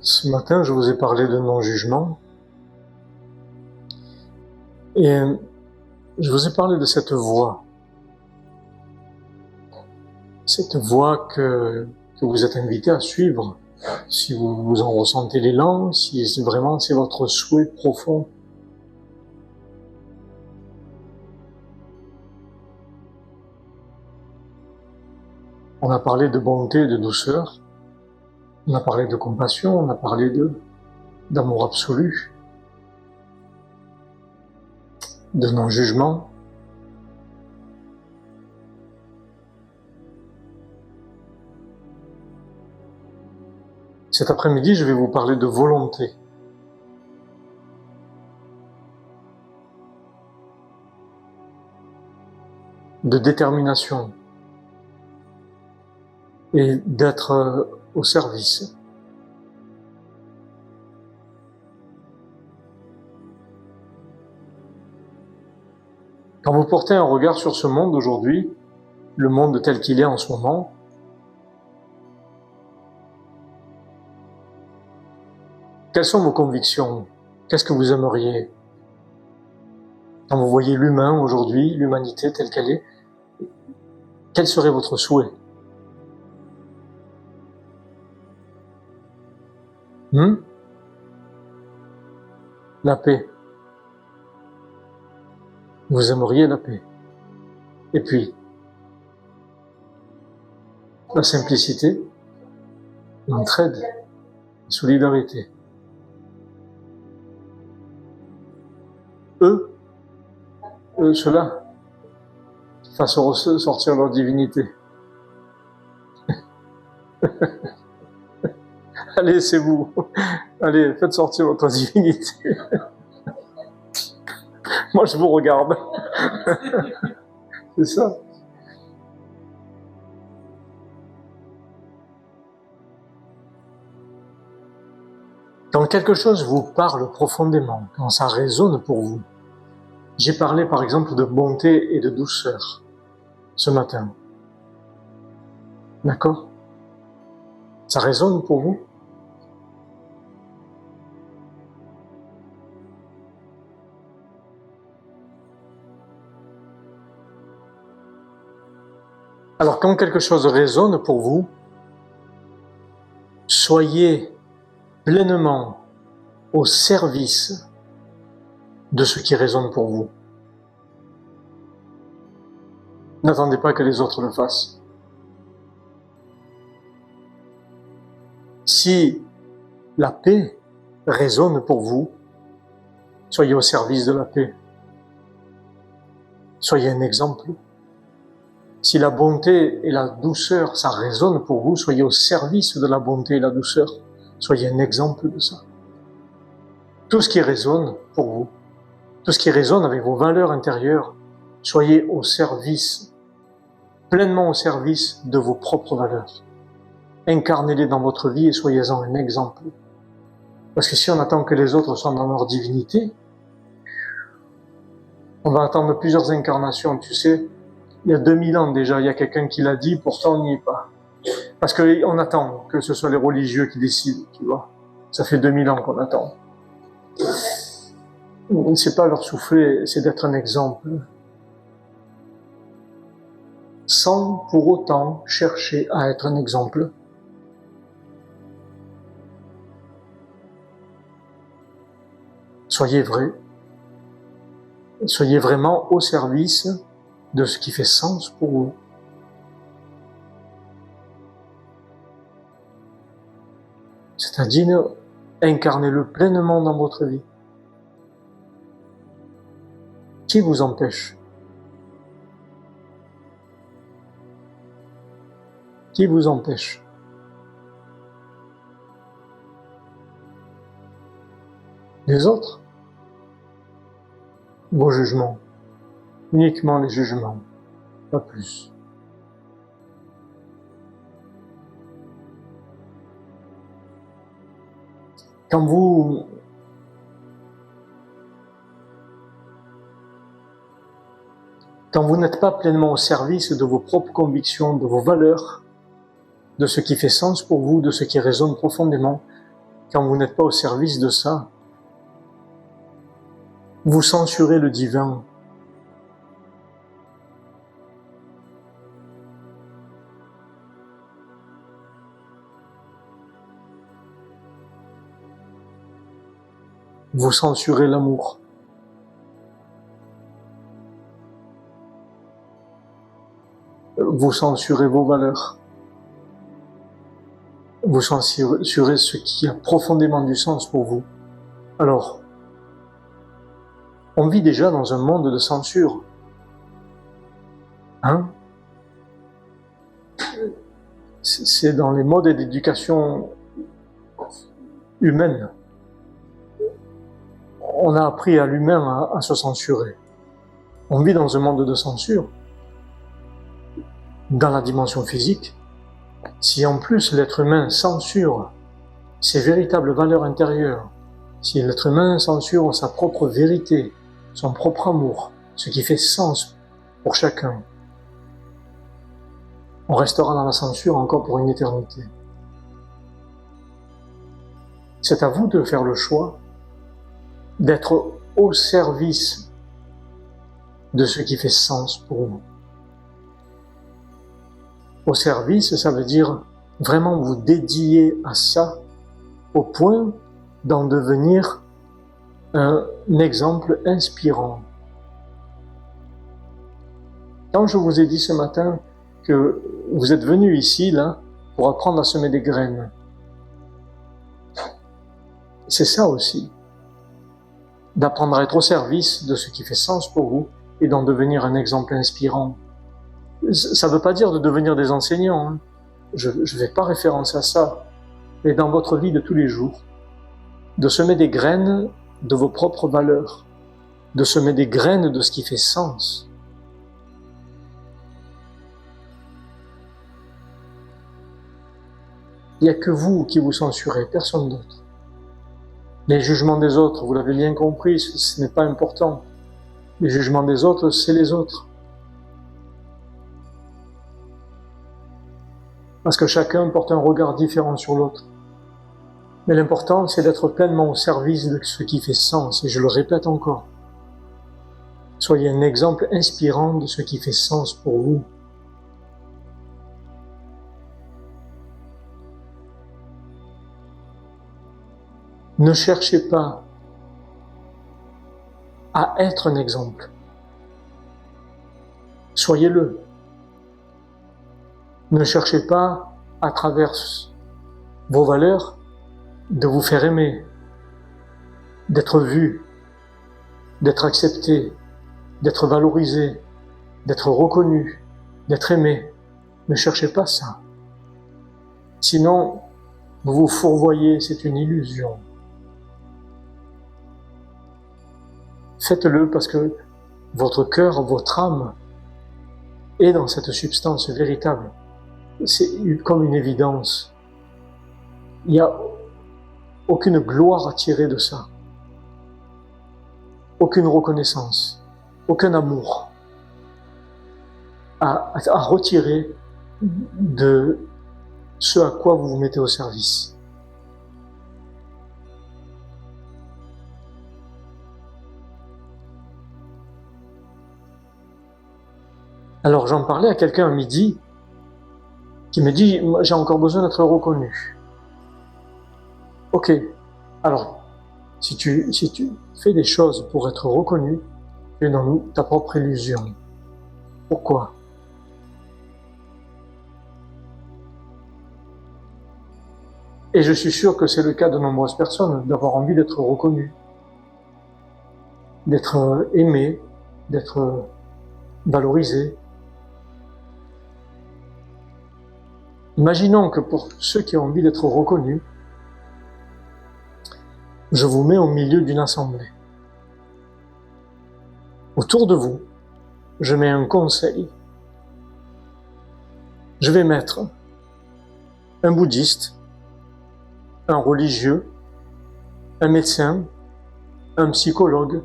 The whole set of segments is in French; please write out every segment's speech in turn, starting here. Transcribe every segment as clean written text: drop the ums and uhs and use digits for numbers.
Ce matin, je vous ai parlé de non-jugement et je vous ai parlé de cette voie que vous êtes invité à suivre si vous en ressentez l'élan, si vraiment c'est votre souhait profond. On a parlé de bonté et de douceur, on a parlé de compassion, on a parlé d'amour absolu, de non-jugement. Cet après-midi, je vais vous parler de volonté. De détermination et d'être au service. Quand vous portez un regard sur ce monde aujourd'hui, le monde tel qu'il est en ce moment, quelles sont vos convictions? Qu'est-ce que vous aimeriez? Quand vous voyez l'humain aujourd'hui, l'humanité telle qu'elle est, quel serait votre souhait? La paix. Vous aimeriez la paix. Et puis, la simplicité, l'entraide, la solidarité. Eux, ceux-là, fassent sortir leur divinité. Allez, c'est vous. Allez, faites sortir votre divinité. Moi, je vous regarde. C'est ça. Quand quelque chose vous parle profondément, quand ça résonne pour vous, j'ai parlé par exemple de bonté et de douceur ce matin. D'accord? Ça résonne pour vous? Alors quand quelque chose résonne pour vous, soyez pleinement au service de ce qui résonne pour vous. N'attendez pas que les autres le fassent. Si la paix résonne pour vous, soyez au service de la paix. Soyez un exemple. Si la bonté et la douceur, ça résonne pour vous, soyez au service de la bonté et la douceur. Soyez un exemple de ça. Tout ce qui résonne pour vous, tout ce qui résonne avec vos valeurs intérieures, soyez au service, pleinement au service de vos propres valeurs. Incarnez-les dans votre vie et soyez-en un exemple. Parce que si on attend que les autres soient dans leur divinité, on va attendre plusieurs incarnations, tu sais. Il y a 2000 ans déjà, il y a quelqu'un qui l'a dit, pourtant on n'y est pas. Parce qu'on attend que ce soit les religieux qui décident, tu vois. Ça fait 2000 ans qu'on attend. C'est pas leur souffler, c'est d'être un exemple. Sans pour autant chercher à être un exemple. Soyez vrai. Soyez vraiment au service de ce qui fait sens pour vous. C'est-à-dire, incarnez-le pleinement dans votre vie. Qui vous empêche? Qui vous empêche? Les autres? Vos jugements. Uniquement les jugements, pas plus. Quand vous n'êtes pas pleinement au service de vos propres convictions, de vos valeurs, de ce qui fait sens pour vous, de ce qui résonne profondément, quand vous n'êtes pas au service de ça, vous censurez le divin. Vous censurez l'amour. Vous censurez vos valeurs. Vous censurez ce qui a profondément du sens pour vous. Alors, on vit déjà dans un monde de censure. Hein? C'est dans les modes d'éducation humaine. On a appris à l'humain à se censurer. On vit dans un monde de censure. Dans la dimension physique, si en plus l'être humain censure ses véritables valeurs intérieures, si l'être humain censure sa propre vérité, son propre amour, ce qui fait sens pour chacun, on restera dans la censure encore pour une éternité. C'est à vous de faire le choix d'être au service de ce qui fait sens pour vous. Au service, ça veut dire vraiment vous dédier à ça au point d'en devenir un exemple inspirant. Quand je vous ai dit ce matin que vous êtes venu ici, là, pour apprendre à semer des graines, c'est ça aussi. D'apprendre à être au service de ce qui fait sens pour vous et d'en devenir un exemple inspirant. Ça ne veut pas dire de devenir des enseignants, hein. Je ne fais pas référence à ça. Mais dans votre vie de tous les jours, de semer des graines de vos propres valeurs, de semer des graines de ce qui fait sens. Il n'y a que vous qui vous censurez, personne d'autre. Les jugements des autres, vous l'avez bien compris, ce n'est pas important. Les jugements des autres, c'est les autres. Parce que chacun porte un regard différent sur l'autre. Mais l'important, c'est d'être pleinement au service de ce qui fait sens, et je le répète encore. Soyez un exemple inspirant de ce qui fait sens pour vous. Ne cherchez pas à être un exemple. Soyez-le. Ne cherchez pas, à travers vos valeurs, de vous faire aimer, d'être vu, d'être accepté, d'être valorisé, d'être reconnu, d'être aimé. Ne cherchez pas ça. Sinon, vous vous fourvoyez, c'est une illusion. Faites-le parce que votre cœur, votre âme est dans cette substance véritable. C'est comme une évidence. Il n'y a aucune gloire à tirer de ça. Aucune reconnaissance. Aucun amour à retirer de ce à quoi vous vous mettez au service. Alors j'en parlais à quelqu'un à midi qui me dit « j'ai encore besoin d'être reconnu ». Ok, alors si tu fais des choses pour être reconnu, tu es dans ta propre illusion. Pourquoi ? Et je suis sûr que c'est le cas de nombreuses personnes, d'avoir envie d'être reconnu, d'être aimé, d'être valorisé. Imaginons que pour ceux qui ont envie d'être reconnus, je vous mets au milieu d'une assemblée. Autour de vous, je mets un conseil. Je vais mettre un bouddhiste, un religieux, un médecin, un psychologue,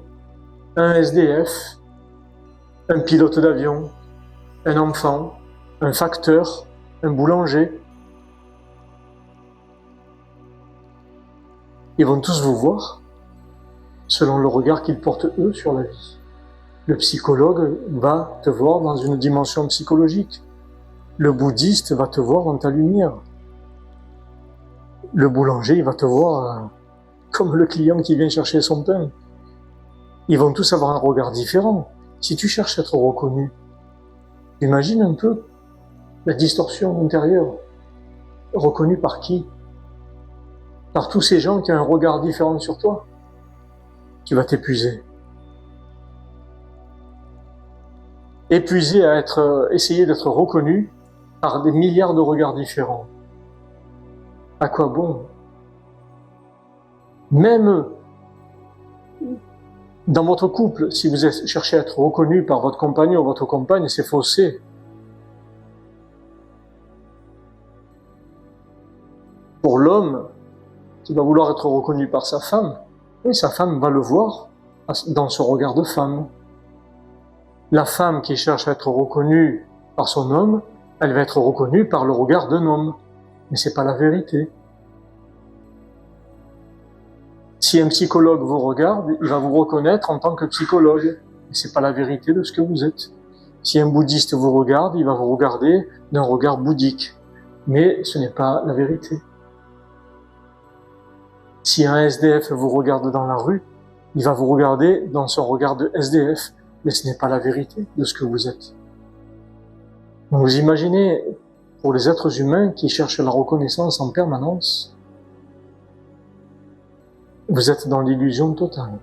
un SDF, un pilote d'avion, un enfant, un facteur, un boulanger. Ils vont tous vous voir selon le regard qu'ils portent eux sur la vie. Le psychologue va te voir dans une dimension psychologique. Le bouddhiste va te voir dans ta lumière. Le boulanger, il va te voir comme le client qui vient chercher son pain. Ils vont tous avoir un regard différent. Si tu cherches à être reconnu, imagine un peu la distorsion intérieure. Reconnu par qui? Par tous ces gens qui ont un regard différent sur toi. Tu vas t'épuiser. Épuisé à essayer d'être reconnu par des milliards de regards différents. À quoi bon? Même dans votre couple, si vous cherchez à être reconnu par votre compagnon ou votre compagne, c'est faussé. Pour l'homme qui va vouloir être reconnu par sa femme, oui, sa femme va le voir dans son regard de femme. La femme qui cherche à être reconnue par son homme, elle va être reconnue par le regard d'un homme. Mais c'est pas la vérité. Si un psychologue vous regarde, il va vous reconnaître en tant que psychologue. Mais c'est pas la vérité de ce que vous êtes. Si un bouddhiste vous regarde, il va vous regarder d'un regard bouddhique. Mais ce n'est pas la vérité. Si un SDF vous regarde dans la rue, il va vous regarder dans son regard de SDF. Mais ce n'est pas la vérité de ce que vous êtes. Donc vous imaginez, pour les êtres humains qui cherchent la reconnaissance en permanence, vous êtes dans l'illusion totale.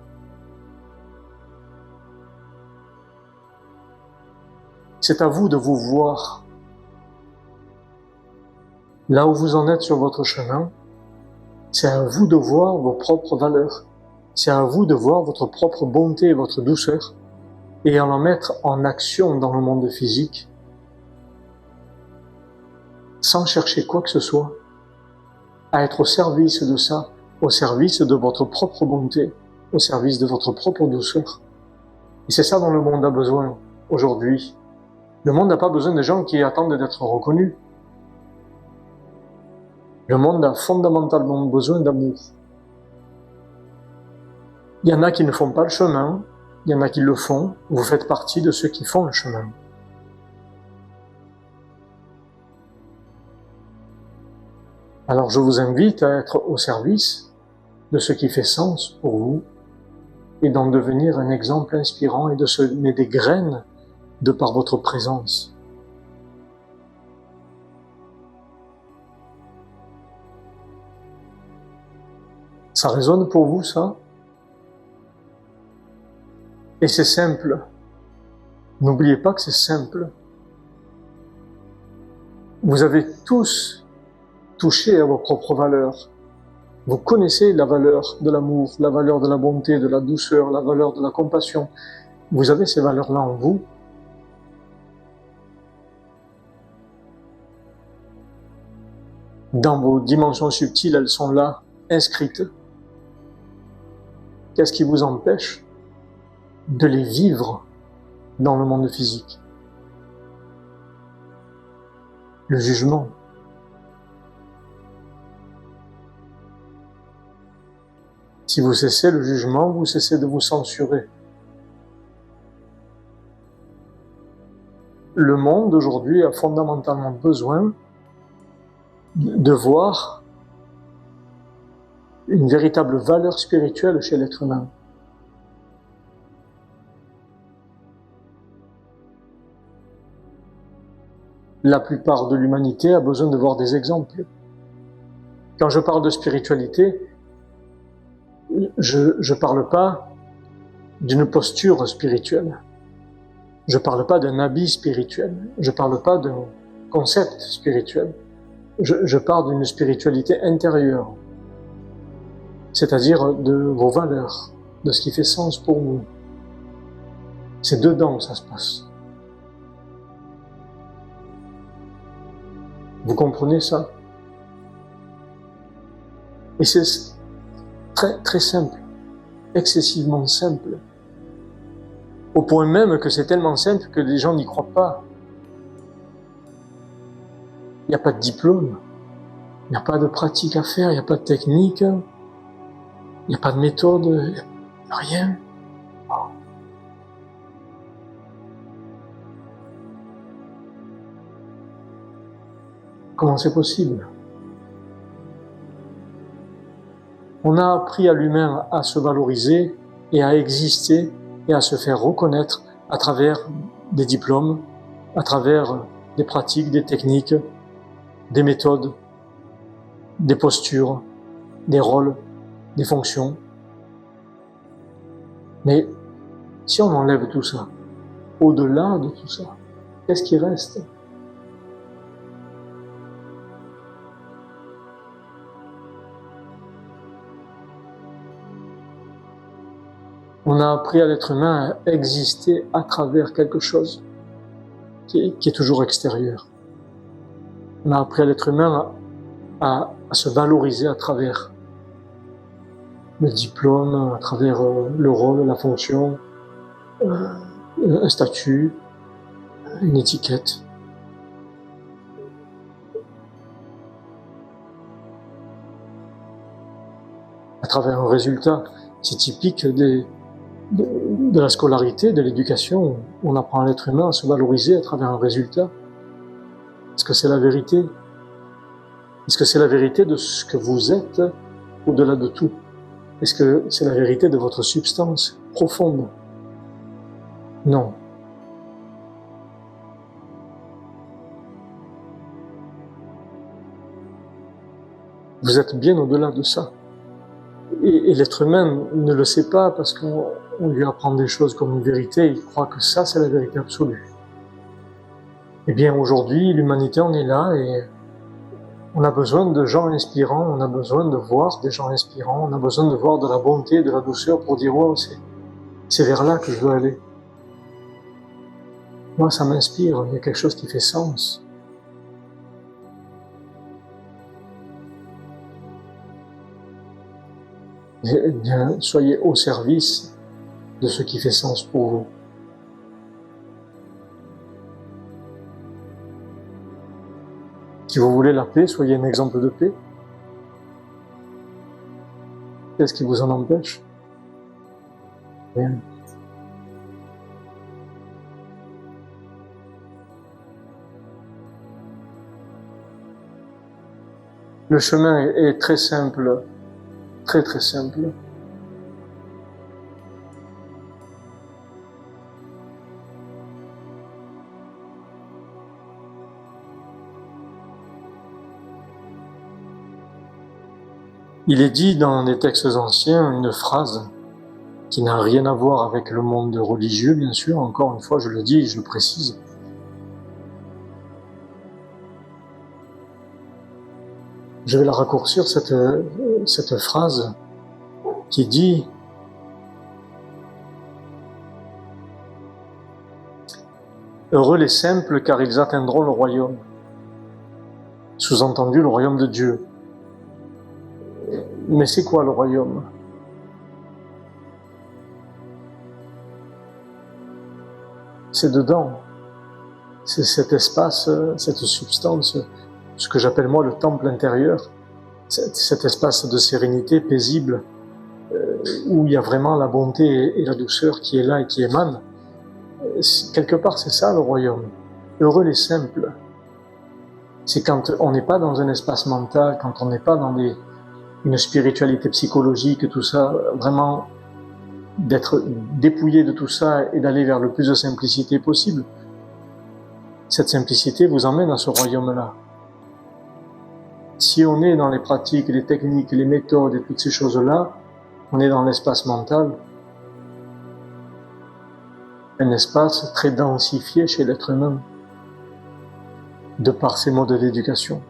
C'est à vous de vous voir. Là où vous en êtes sur votre chemin, c'est à vous de voir vos propres valeurs. C'est à vous de voir votre propre bonté et votre douceur, et à en mettre en action dans le monde physique, sans chercher quoi que ce soit, à être au service de ça, au service de votre propre bonté, au service de votre propre douceur. Et c'est ça dont le monde a besoin aujourd'hui. Le monde n'a pas besoin de gens qui attendent d'être reconnus. Le monde a fondamentalement besoin d'amour. Il y en a qui ne font pas le chemin, il y en a qui le font, vous faites partie de ceux qui font le chemin. Alors je vous invite à être au service de ce qui fait sens pour vous et d'en devenir un exemple inspirant et de semer des graines de par votre présence. Ça résonne pour vous, ça? Et c'est simple. N'oubliez pas que c'est simple. Vous avez tous touché à vos propres valeurs. Vous connaissez la valeur de l'amour, la valeur de la bonté, de la douceur, la valeur de la compassion. Vous avez ces valeurs-là en vous. Dans vos dimensions subtiles, elles sont là, inscrites. Qu'est-ce qui vous empêche de les vivre dans le monde physique? Le jugement. Si vous cessez le jugement, vous cessez de vous censurer. Le monde aujourd'hui a fondamentalement besoin de voir une véritable valeur spirituelle chez l'être humain. La plupart de l'humanité a besoin de voir des exemples. Quand je parle de spiritualité, je parle pas d'une posture spirituelle. Je parle pas d'un habit spirituel. Je parle pas d'un concept spirituel. Je parle d'une spiritualité intérieure. C'est-à-dire de vos valeurs, de ce qui fait sens pour vous. C'est dedans que ça se passe. Vous comprenez ça? Et c'est très, très simple, excessivement simple. Au point même que c'est tellement simple que les gens n'y croient pas. Il n'y a pas de diplôme, il n'y a pas de pratique à faire, il n'y a pas de technique. Il n'y a pas de méthode, il n'y a rien. Comment c'est possible? On a appris à l'humain à se valoriser et à exister et à se faire reconnaître à travers des diplômes, à travers des pratiques, des techniques, des méthodes, des postures, des rôles, des fonctions. Mais si on enlève tout ça, au-delà de tout ça, qu'est-ce qui reste? On a appris à l'être humain à exister à travers quelque chose qui est toujours extérieur. On a appris à l'être humain à se valoriser à travers le diplôme, à travers le rôle, la fonction, un statut, une étiquette. À travers un résultat. C'est typique de la scolarité, de l'éducation. On apprend à l'être humain à se valoriser à travers un résultat. Est-ce que c'est la vérité? Est-ce que c'est la vérité de ce que vous êtes au-delà de tout? Est-ce que c'est la vérité de votre substance profonde? Non. Vous êtes bien au-delà de ça. Et l'être humain ne le sait pas parce qu'on lui apprend des choses comme une vérité, il croit que ça c'est la vérité absolue. Eh bien aujourd'hui, l'humanité en est là et on a besoin de gens inspirants, on a besoin de voir des gens inspirants, on a besoin de voir de la bonté, de la douceur pour dire wow, c'est vers là que je veux aller. Moi ça m'inspire, il y a quelque chose qui fait sens. Eh bien, soyez au service de ce qui fait sens pour vous. Si vous voulez la paix, soyez un exemple de paix. Qu'est-ce qui vous en empêche? Rien. Le chemin est très simple, très très simple. Il est dit dans des textes anciens une phrase qui n'a rien à voir avec le monde religieux, bien sûr, encore une fois, je le dis, je le précise. Je vais la raccourcir, cette phrase qui dit « Heureux les simples, car ils atteindront le royaume ». Sous-entendu, le royaume de Dieu. Mais c'est quoi le royaume? C'est dedans. C'est cet espace, cette substance, ce que j'appelle moi le temple intérieur, cet espace de sérénité paisible, où il y a vraiment la bonté et la douceur qui est là et qui émane. Quelque part, c'est ça le royaume. Heureux les simples. C'est quand on n'est pas dans un espace mental, quand on n'est pas dans une spiritualité psychologique, tout ça, vraiment d'être dépouillé de tout ça et d'aller vers le plus de simplicité possible. Cette simplicité vous emmène à ce royaume-là. Si on est dans les pratiques, les techniques, les méthodes et toutes ces choses-là, on est dans l'espace mental, un espace très densifié chez l'être humain, de par ses modes d'éducation.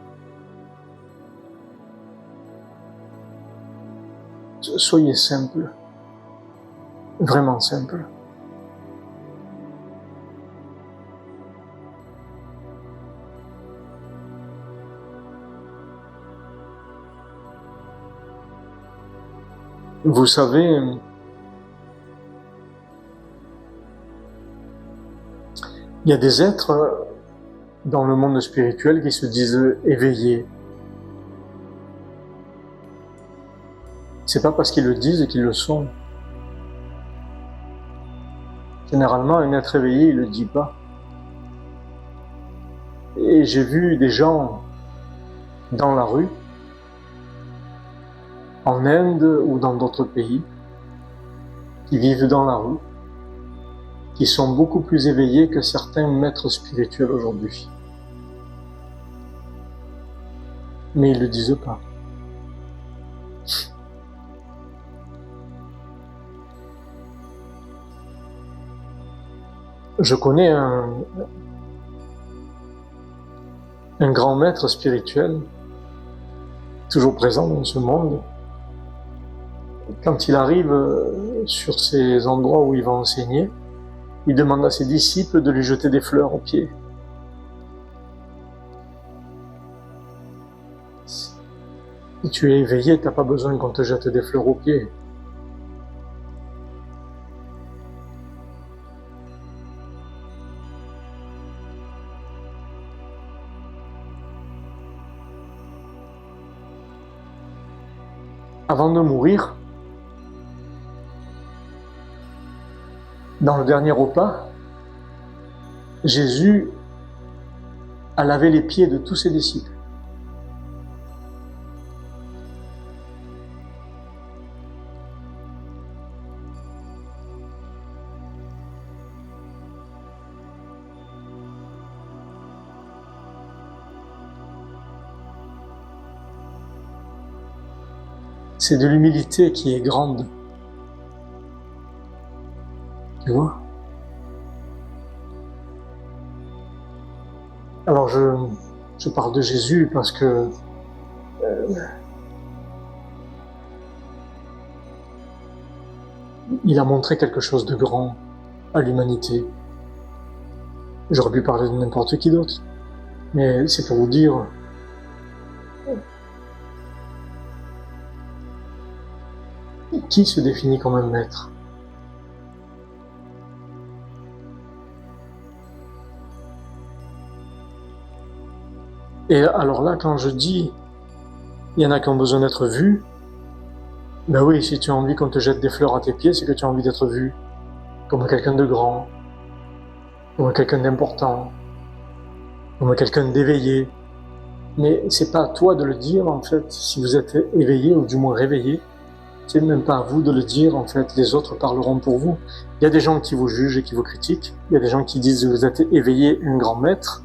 Soyez simple, vraiment simple. Vous savez, il y a des êtres dans le monde spirituel qui se disent éveillés. C'est pas parce qu'ils le disent qu'ils le sont. Généralement, un être éveillé, il le dit pas. Et j'ai vu des gens dans la rue, en Inde ou dans d'autres pays, qui vivent dans la rue, qui sont beaucoup plus éveillés que certains maîtres spirituels aujourd'hui. Mais ils le disent pas. Je connais un grand maître spirituel, toujours présent dans ce monde. Quand il arrive sur ces endroits où il va enseigner, il demande à ses disciples de lui jeter des fleurs aux pieds. Si tu es éveillé, t'as pas besoin qu'on te jette des fleurs aux pieds. Avant de mourir, dans le dernier repas, Jésus a lavé les pieds de tous ses disciples. C'est de l'humilité qui est grande. Tu vois? Alors je parle de Jésus parce que il a montré quelque chose de grand à l'humanité. J'aurais pu parler de n'importe qui d'autre, mais c'est pour vous dire qui se définit comme un maître. Et alors là, quand je dis, il y en a qui ont besoin d'être vus, ben oui, si tu as envie qu'on te jette des fleurs à tes pieds, c'est que tu as envie d'être vu comme quelqu'un de grand, comme quelqu'un d'important, comme quelqu'un d'éveillé. Mais c'est pas à toi de le dire, en fait, si vous êtes éveillé, ou du moins réveillé. C'est même pas à vous de le dire, en fait, les autres parleront pour vous. Il y a des gens qui vous jugent et qui vous critiquent, il y a des gens qui disent que vous êtes éveillé, un grand maître,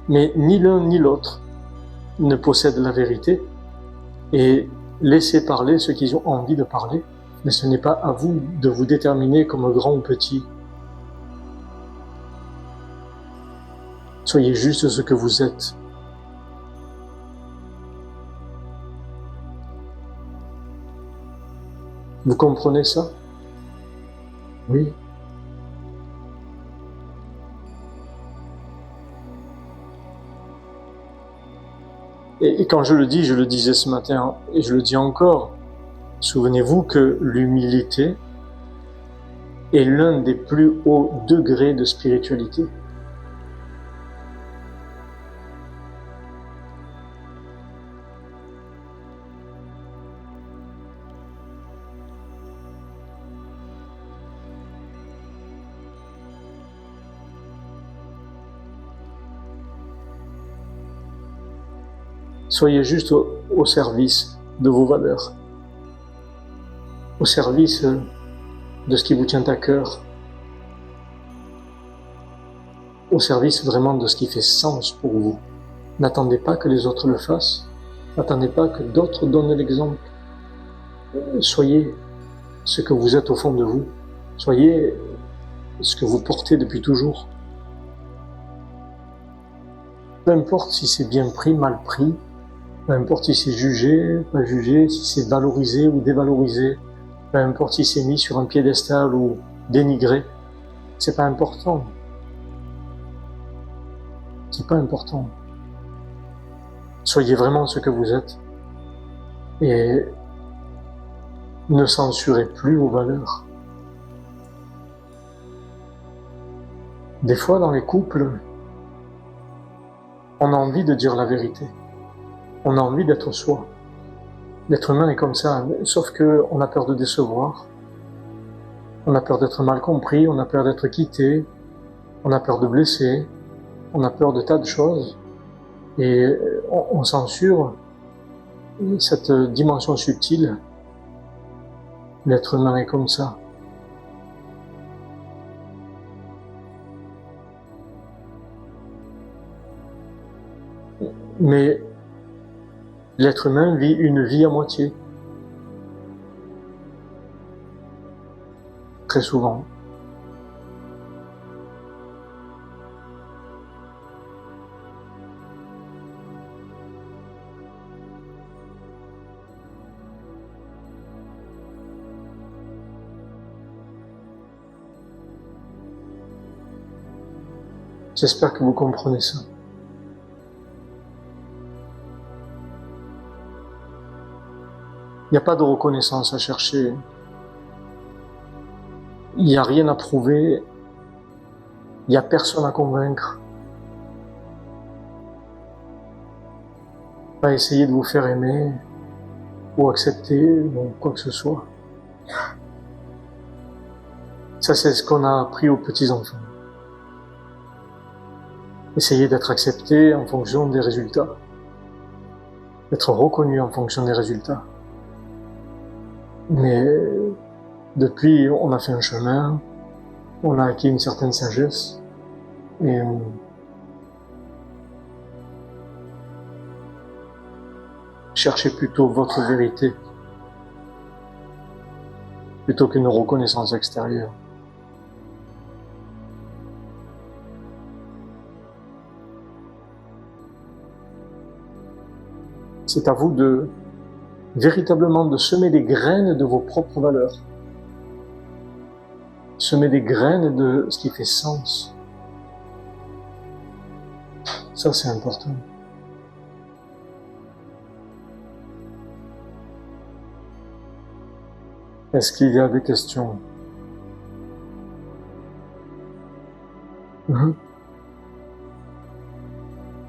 mais ni l'un ni l'autre ne possèdent la vérité, et laissez parler ceux qui ont envie de parler, mais ce n'est pas à vous de vous déterminer comme grand ou petit. Soyez juste ce que vous êtes. Vous comprenez ça? Oui. Et quand je le dis, je le disais ce matin, et je le dis encore, souvenez-vous que l'humilité est l'un des plus hauts degrés de spiritualité. Soyez juste au service de vos valeurs, au service de ce qui vous tient à cœur, au service vraiment de ce qui fait sens pour vous. N'attendez pas que les autres le fassent, n'attendez pas que d'autres donnent l'exemple. Soyez ce que vous êtes au fond de vous, soyez ce que vous portez depuis toujours. Peu importe si c'est bien pris, mal pris, peu importe si c'est jugé, pas jugé, si c'est valorisé ou dévalorisé, peu importe si c'est mis sur un piédestal ou dénigré, c'est pas important. C'est pas important. Soyez vraiment ce que vous êtes et ne censurez plus vos valeurs. Des fois, dans les couples, on a envie de dire la vérité. On a envie d'être soi. L'être humain est comme ça, sauf qu'on a peur de décevoir, on a peur d'être mal compris, on a peur d'être quitté, on a peur de blesser, on a peur de tas de choses, et on censure cette dimension subtile. L'être humain est comme ça. Mais l'être humain vit une vie à moitié. Très souvent. J'espère que vous comprenez ça. Il n'y a pas de reconnaissance à chercher. Il n'y a rien à prouver. Il n'y a personne à convaincre. Pas essayer de vous faire aimer ou accepter ou quoi que ce soit. Ça, c'est ce qu'on a appris aux petits-enfants. Essayer d'être accepté en fonction des résultats. D'être reconnu en fonction des résultats. Mais depuis, on a fait un chemin, on a acquis une certaine sagesse, et cherchez plutôt votre vérité, plutôt qu'une reconnaissance extérieure. C'est à vous de véritablement de semer des graines de vos propres valeurs. Semer des graines de ce qui fait sens. Ça, c'est important. Est-ce qu'il y a des questions?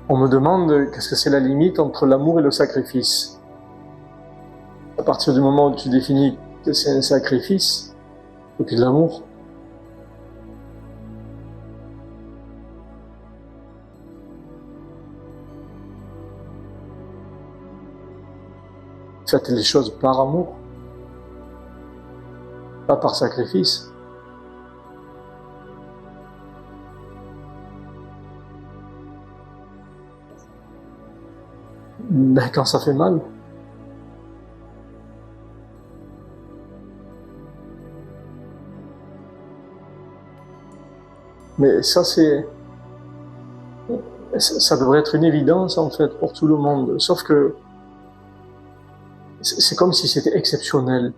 On me demande qu'est-ce que c'est la limite entre l'amour et le sacrifice. À partir du moment où tu définis que c'est un sacrifice, et puis de l'amour, faites les choses par amour, pas par sacrifice. Ben, quand ça fait mal. Mais ça, ça devrait être une évidence, en fait, pour tout le monde. Sauf que c'est comme si c'était exceptionnel.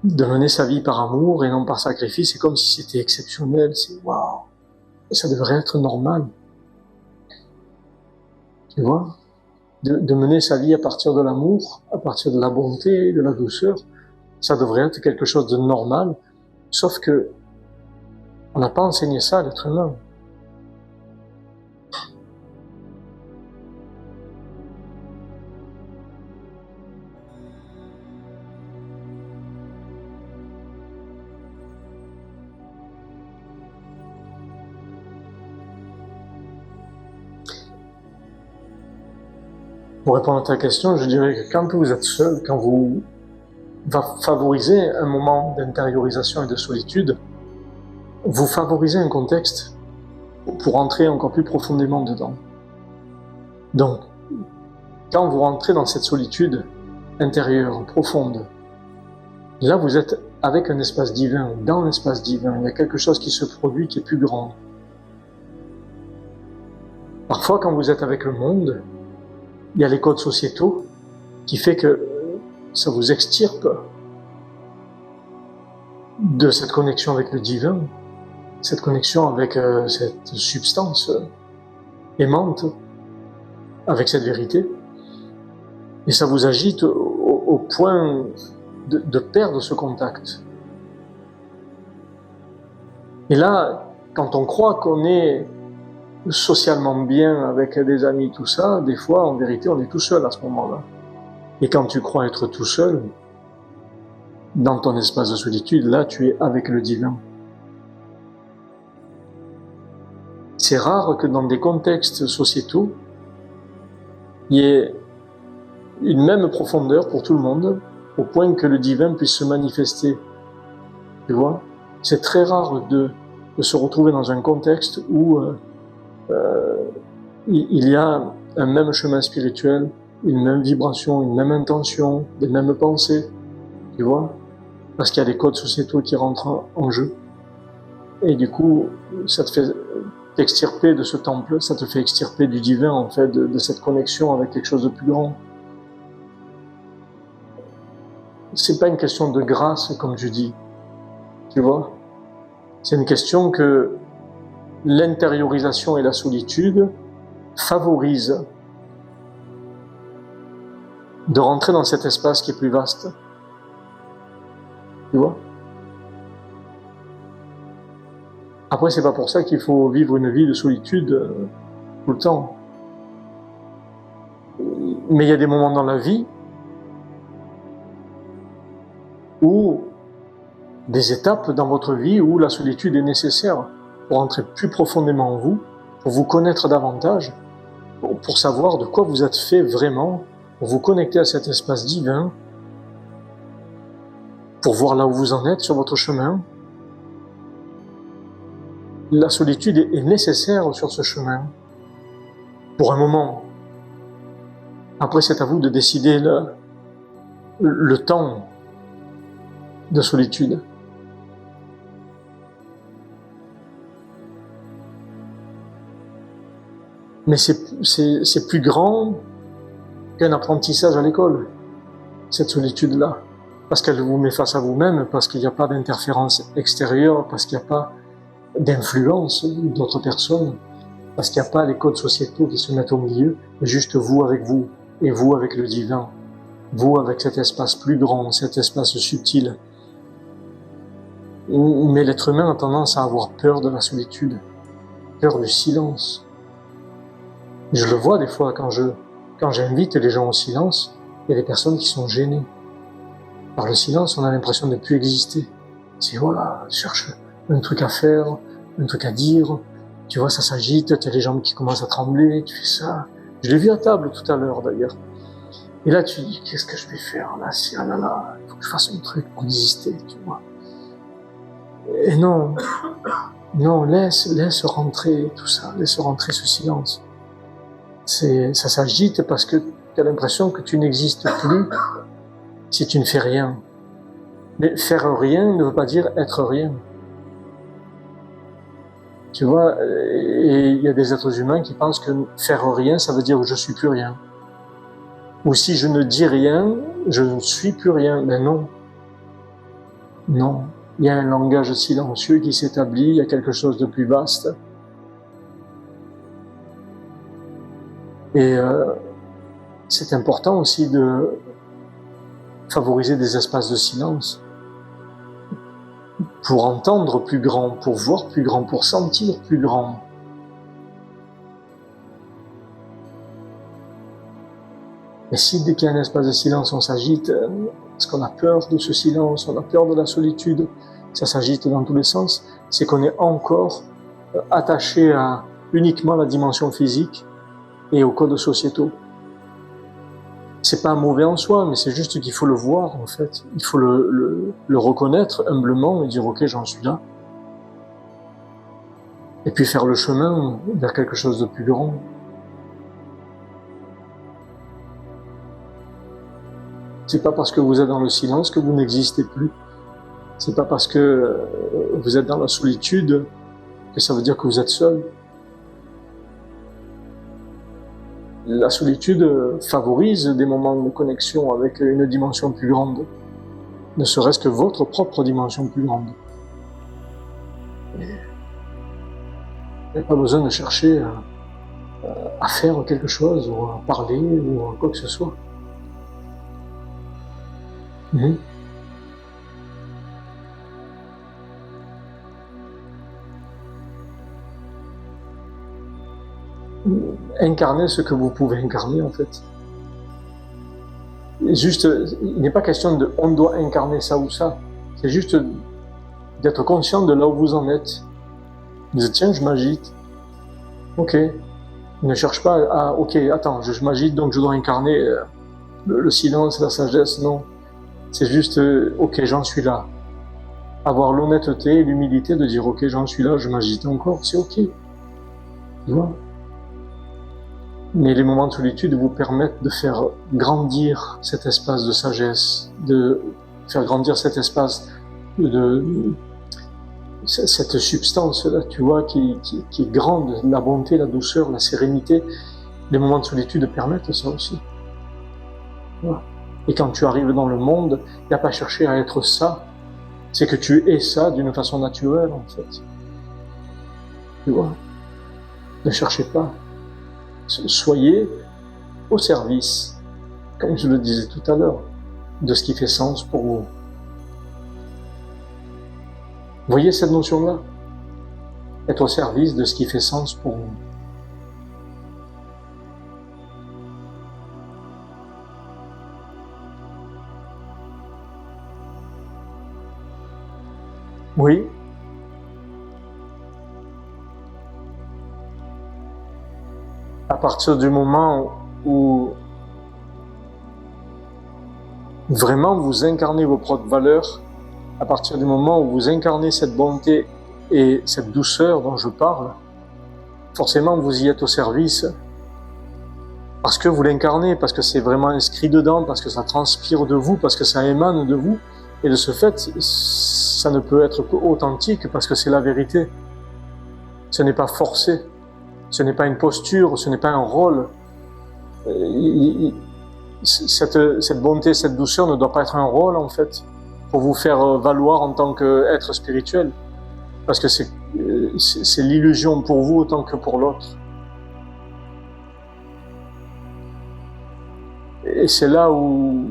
De mener sa vie par amour et non par sacrifice, c'est comme si c'était exceptionnel. C'est waouh. Ça devrait être normal. Tu vois? De mener sa vie à partir de l'amour, à partir de la bonté, de la douceur, ça devrait être quelque chose de normal. Sauf que on n'a pas enseigné ça à l'être humain. Pour répondre à ta question, je dirais que quand vous êtes seul, quand vous favorisez un moment d'intériorisation et de solitude, vous favorisez un contexte pour entrer encore plus profondément dedans. Donc, quand vous rentrez dans cette solitude intérieure, profonde, là vous êtes avec un espace divin, dans l'espace divin, il y a quelque chose qui se produit qui est plus grand. Parfois, quand vous êtes avec le monde, il y a les codes sociétaux qui fait que ça vous extirpe de cette connexion avec le divin, cette connexion avec cette substance aimante, avec cette vérité, et ça vous agite au point de perdre ce contact. Et là, quand on croit qu'on est socialement bien avec des amis, tout ça, des fois, en vérité, on est tout seul à ce moment-là. Et quand tu crois être tout seul, dans ton espace de solitude, là, tu es avec le divin. C'est rare que dans des contextes sociétaux, il y ait une même profondeur pour tout le monde, au point que le divin puisse se manifester. Tu vois ? C'est très rare de se retrouver dans un contexte où il y a un même chemin spirituel, une même vibration, une même intention, des mêmes pensées, tu vois ? Parce qu'il y a des codes sociétaux qui rentrent en jeu. Et du coup, ça te fait t'extirper de ce temple, ça te fait extirper du divin, en fait, de cette connexion avec quelque chose de plus grand. C'est pas une question de grâce, comme tu dis, tu vois. C'est une question que l'intériorisation et la solitude favorisent de rentrer dans cet espace qui est plus vaste. Tu vois. Après, c'est pas pour ça qu'il faut vivre une vie de solitude tout le temps. Mais il y a des moments dans la vie où des étapes dans votre vie où la solitude est nécessaire pour entrer plus profondément en vous, pour vous connaître davantage, pour savoir de quoi vous êtes fait vraiment, pour vous connecter à cet espace divin, pour voir là où vous en êtes sur votre chemin. La solitude est nécessaire sur ce chemin, pour un moment. Après, c'est à vous de décider le temps de solitude. Mais c'est plus grand qu'un apprentissage à l'école, cette solitude-là. Parce qu'elle vous met face à vous-même, parce qu'il n'y a pas d'interférence extérieure, parce qu'il n'y a pas d'influence d'autres personnes, parce qu'il n'y a pas les codes sociétaux qui se mettent au milieu, mais juste vous avec vous, et vous avec le divin, vous avec cet espace plus grand, cet espace subtil. Mais l'être humain a tendance à avoir peur de la solitude, peur du silence. Je le vois des fois quand j'invite les gens au silence, il y a des personnes qui sont gênées. Par le silence, on a l'impression de ne plus exister. C'est voilà, je cherche un truc à faire, un truc à dire. Tu vois, ça s'agite, tu as les jambes qui commencent à trembler, tu fais ça. Je l'ai vu à table tout à l'heure d'ailleurs. Et là, tu dis, qu'est-ce que je vais faire là, si, ah là là, il faut que je fasse un truc pour exister, tu vois. Et non, laisse rentrer tout ça, laisse rentrer ce silence. Ça s'agite parce que tu as l'impression que tu n'existes plus si tu ne fais rien. Mais faire rien ne veut pas dire être rien. Tu vois, et il y a des êtres humains qui pensent que faire rien, ça veut dire que je suis plus rien. Ou si je ne dis rien, je ne suis plus rien. Mais non. Non. Il y a un langage silencieux qui s'établit, il y a quelque chose de plus vaste. Et c'est important aussi de favoriser des espaces de silence pour entendre plus grand, pour voir plus grand, pour sentir plus grand. Mais si dès qu'il y a un espace de silence, on s'agite, parce qu'on a peur de ce silence, on a peur de la solitude, ça s'agite dans tous les sens, c'est qu'on est encore attaché à uniquement la dimension physique et aux codes sociétaux. C'est pas mauvais en soi, mais c'est juste qu'il faut le voir, en fait. Il faut le reconnaître humblement et dire, ok, j'en suis là. Et puis faire le chemin vers quelque chose de plus grand. C'est pas parce que vous êtes dans le silence que vous n'existez plus. C'est pas parce que vous êtes dans la solitude que ça veut dire que vous êtes seul. La solitude favorise des moments de connexion avec une dimension plus grande, ne serait-ce que votre propre dimension plus grande. Il n'y a pas besoin de chercher à faire quelque chose, ou à parler, ou à quoi que ce soit. Incarnez ce que vous pouvez incarner, en fait. Juste, il n'est pas question de on doit incarner ça ou ça. C'est juste d'être conscient de là où vous en êtes. Vous dites, tiens, je m'agite. Ok. Ne cherche pas à, ok, attends, je m'agite, donc je dois incarner le silence, la sagesse. Non. C'est juste, ok, j'en suis là. Avoir l'honnêteté et l'humilité de dire, ok, j'en suis là, je m'agite encore, c'est ok. Tu vois ? Mais les moments de solitude vous permettent de faire grandir cet espace de sagesse, de faire grandir cet espace de cette substance-là, tu vois, qui est grande, la bonté, la douceur, la sérénité. Les moments de solitude permettent ça aussi. Voilà. Et quand tu arrives dans le monde, il n'y a pas à chercher à être ça, c'est que tu es ça d'une façon naturelle, en fait. Tu vois ? Ne cherchez pas. Soyez au service, comme je le disais tout à l'heure, de ce qui fait sens pour vous. Voyez cette notion-là ? Être au service de ce qui fait sens pour vous. Oui. À partir du moment où vraiment vous incarnez vos propres valeurs, à partir du moment où vous incarnez cette bonté et cette douceur dont je parle, forcément vous y êtes au service parce que vous l'incarnez, parce que c'est vraiment inscrit dedans, parce que ça transpire de vous, parce que ça émane de vous. Et de ce fait, ça ne peut être qu'authentique parce que c'est la vérité. Ce n'est pas forcé, ce n'est pas une posture, ce n'est pas un rôle. Cette bonté, cette douceur ne doit pas être un rôle en fait, pour vous faire valoir en tant qu'être spirituel. Parce que c'est l'illusion pour vous autant que pour l'autre. Et c'est là où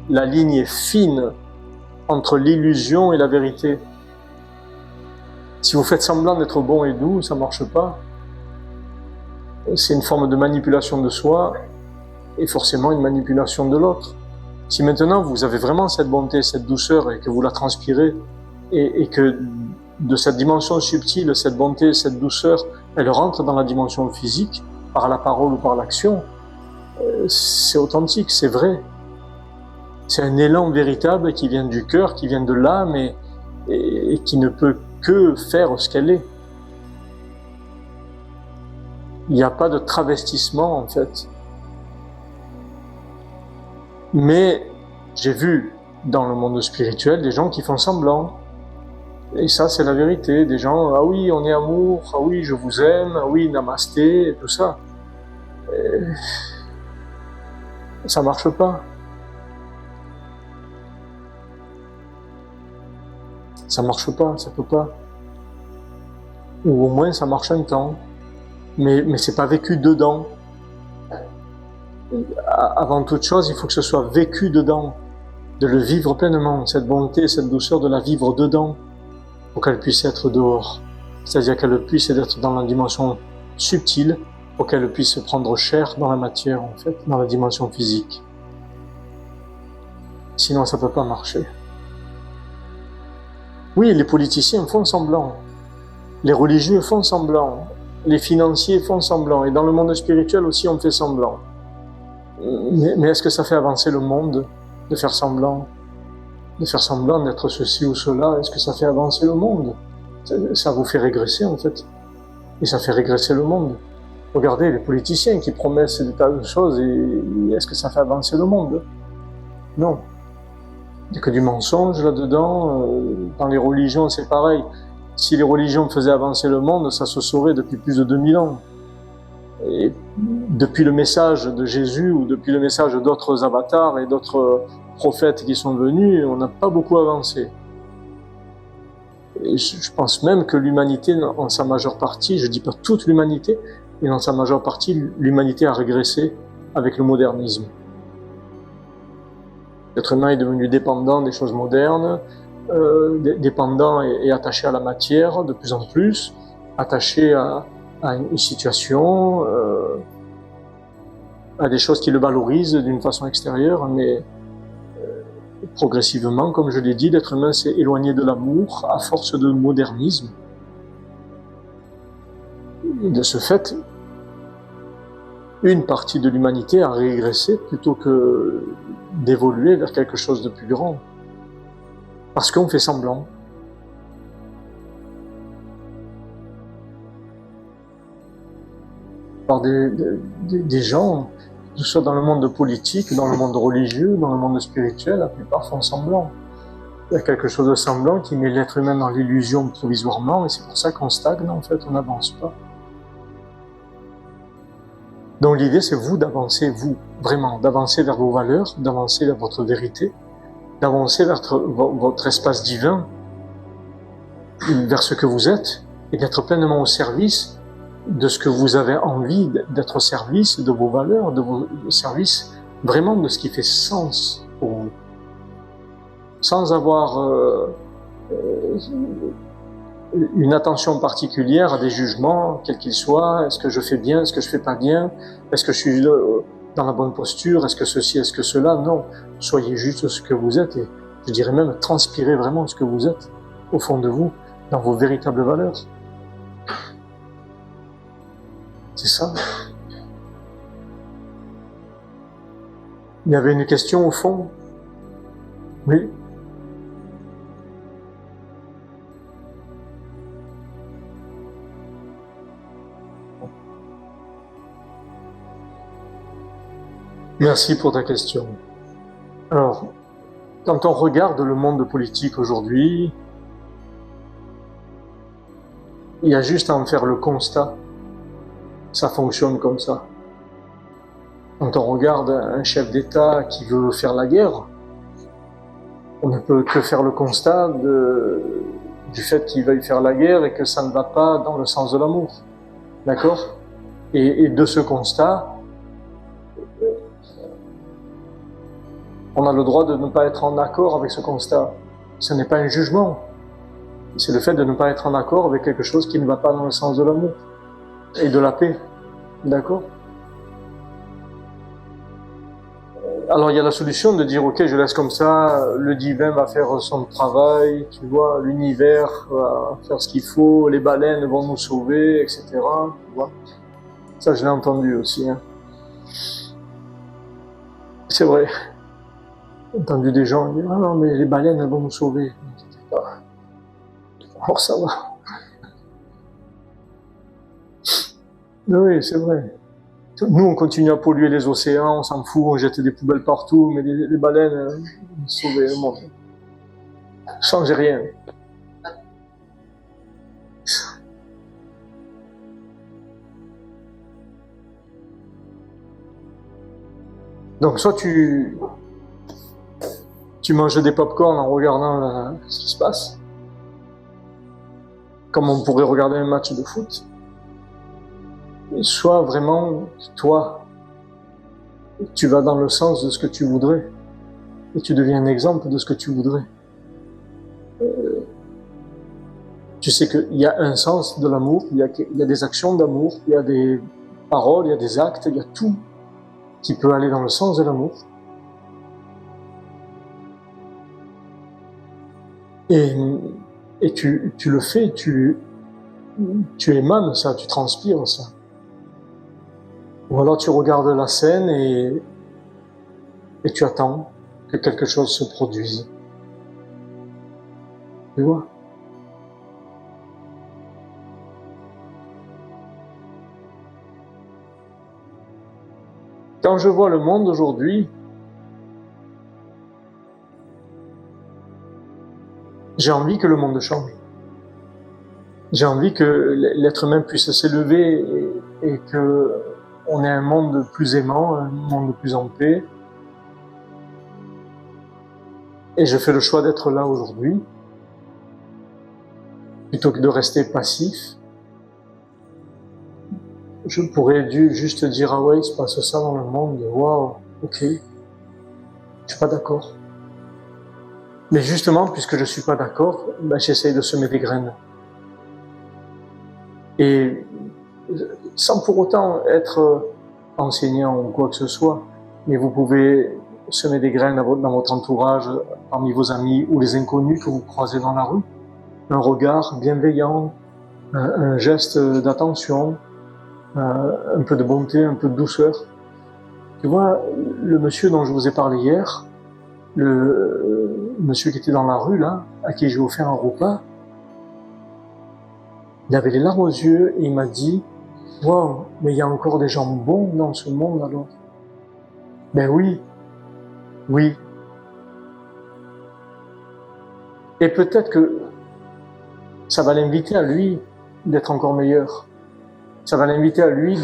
la ligne est fine entre l'illusion et la vérité. Si vous faites semblant d'être bon et doux, ça ne marche pas. C'est une forme de manipulation de soi et forcément une manipulation de l'autre. Si maintenant vous avez vraiment cette bonté, cette douceur et que vous la transpirez et que de cette dimension subtile, cette bonté, cette douceur, elle rentre dans la dimension physique, par la parole ou par l'action, c'est authentique, c'est vrai. C'est un élan véritable qui vient du cœur, qui vient de l'âme et qui ne peut que faire ce qu'elle est. Il n'y a pas de travestissement en fait. Mais j'ai vu dans le monde spirituel des gens qui font semblant. Et ça, c'est la vérité. Des gens, ah oui, on est amour, ah oui, je vous aime, ah oui, namasté, et tout ça. Ça marche pas. Ça marche pas, ça peut pas. Ou au moins, ça marche un temps. Mais c'est pas vécu dedans. Avant toute chose, il faut que ce soit vécu dedans. De le vivre pleinement. Cette bonté, cette douceur, de la vivre dedans. Pour qu'elle puisse être dehors. C'est-à-dire qu'elle puisse être dans la dimension subtile, pour qu'elle puisse prendre chair dans la matière, en fait, dans la dimension physique. Sinon, ça peut pas marcher. Oui, les politiciens font semblant. Les religieux font semblant. Les financiers font semblant. Et dans le monde spirituel aussi, on fait semblant. Mais est-ce que ça fait avancer le monde de faire semblant? De faire semblant d'être ceci ou cela, est-ce que ça fait avancer le monde? Ça vous fait régresser en fait. Et ça fait régresser le monde. Regardez les politiciens qui promettent des tas de choses et est-ce que ça fait avancer le monde? Non. Il n'y a que du mensonge là-dedans. Dans les religions, c'est pareil. Si les religions faisaient avancer le monde, ça se saurait depuis plus de 2000 ans. Et depuis le message de Jésus ou depuis le message d'autres avatars et d'autres prophètes qui sont venus, on n'a pas beaucoup avancé. Et je pense même que l'humanité, en sa majeure partie, je dis pas toute l'humanité, mais dans sa majeure partie, l'humanité a régressé avec le modernisme. L'être humain est devenu dépendant des choses modernes, dépendant et attaché à la matière de plus en plus, attaché à une situation, à des choses qui le valorisent d'une façon extérieure, mais progressivement, comme je l'ai dit, l'être humain s'est éloigné de l'amour à force de modernisme. Et de ce fait, une partie de l'humanité a régressé plutôt que d'évoluer vers quelque chose de plus grand. Parce qu'on fait semblant. Par des gens, que ce soit dans le monde politique, dans le monde religieux, dans le monde spirituel, la plupart font semblant. Il y a quelque chose de semblant qui met l'être humain dans l'illusion provisoirement, et c'est pour ça qu'on stagne, en fait, on n'avance pas. Donc l'idée, c'est vous d'avancer, vous, vraiment, d'avancer vers vos valeurs, d'avancer vers votre vérité, d'avancer vers votre espace divin, vers ce que vous êtes, et d'être pleinement au service de ce que vous avez envie, d'être au service de vos valeurs, de vos services, vraiment de ce qui fait sens pour vous. Sans avoir une attention particulière à des jugements, quels qu'ils soient. Est-ce que je fais bien? Est-ce que je fais pas bien? Est-ce que je suis dans la bonne posture? Est-ce que ceci? Est-ce que cela? Non. Soyez juste ce que vous êtes, et je dirais même transpirez vraiment ce que vous êtes au fond de vous, dans vos véritables valeurs. C'est ça. Il y avait une question au fond. Oui. Merci pour ta question. Alors, quand on regarde le monde politique aujourd'hui, il y a juste à en faire le constat. Ça fonctionne comme ça. Quand on regarde un chef d'État qui veut faire la guerre, on ne peut que faire le constat du fait qu'il veuille faire la guerre et que ça ne va pas dans le sens de l'amour. D'accord ? Et de ce constat, on a le droit de ne pas être en accord avec ce constat. Ce n'est pas un jugement. C'est le fait de ne pas être en accord avec quelque chose qui ne va pas dans le sens de l'amour et de la paix. D'accord ? Alors il y a la solution de dire ok, je laisse comme ça, le divin va faire son travail, tu vois, l'univers va faire ce qu'il faut, les baleines vont nous sauver, etc. Tu vois. Ça je l'ai entendu aussi. Hein. C'est vrai. J'ai entendu des gens dire ah non mais les baleines elles vont nous sauver. Alors ça va. Oui, c'est vrai. Nous, on continue à polluer les océans, on s'en fout, on jette des poubelles partout, mais les baleines, sauver le monde. Changez rien. Donc, soit tu manges des pop-corn en regardant ce qui se passe, comme on pourrait regarder un match de foot, soit vraiment, toi, tu vas dans le sens de ce que tu voudrais, et tu deviens un exemple de ce que tu voudrais. Tu sais qu'il y a un sens de l'amour, il y a des actions d'amour, il y a des paroles, il y a des actes, il y a tout qui peut aller dans le sens de l'amour. Et tu le fais, tu émanes ça, tu transpires ça. Ou alors tu regardes la scène et tu attends que quelque chose se produise. Tu vois ? Quand je vois le monde aujourd'hui, j'ai envie que le monde change. J'ai envie que l'être humain puisse s'élever et que on ait un monde plus aimant, un monde plus en paix. Et je fais le choix d'être là aujourd'hui, plutôt que de rester passif. Je pourrais juste dire ah ouais, il se passe ça dans le monde, waouh, ok, je suis pas d'accord. Mais justement, puisque je suis pas d'accord, j'essaye de semer des graines. Et sans pour autant être enseignant ou quoi que ce soit, mais vous pouvez semer des graines dans votre entourage, parmi vos amis ou les inconnus que vous croisez dans la rue. Un regard bienveillant, un geste d'attention, un peu de bonté, un peu de douceur. Tu vois, le monsieur dont je vous ai parlé hier, le monsieur qui était dans la rue, là, à qui j'ai offert un repas, il avait les larmes aux yeux et il m'a dit « Wow, mais il y a encore des gens bons dans ce monde alors ?» Ben oui, oui. Et peut-être que ça va l'inviter à lui d'être encore meilleur. Ça va l'inviter à lui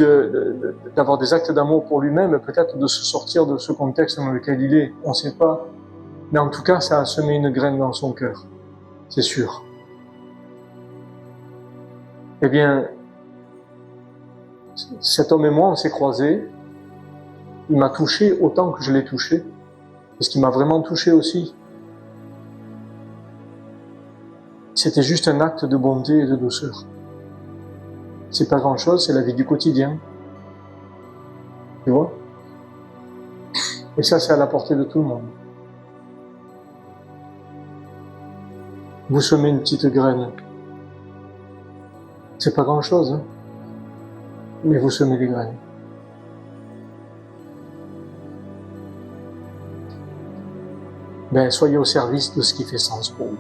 d'avoir des actes d'amour pour lui-même, peut-être de se sortir de ce contexte dans lequel il est, on ne sait pas. Mais en tout cas, ça a semé une graine dans son cœur, c'est sûr. Eh bien, cet homme et moi, on s'est croisés, il m'a touché autant que je l'ai touché, et ce qui m'a vraiment touché aussi, c'était juste un acte de bonté et de douceur. C'est pas grand-chose, c'est la vie du quotidien. Tu vois? Et ça, c'est à la portée de tout le monde. Vous semez une petite graine. C'est pas grand-chose, hein, mais vous semez des graines. Ben, soyez au service de ce qui fait sens pour vous.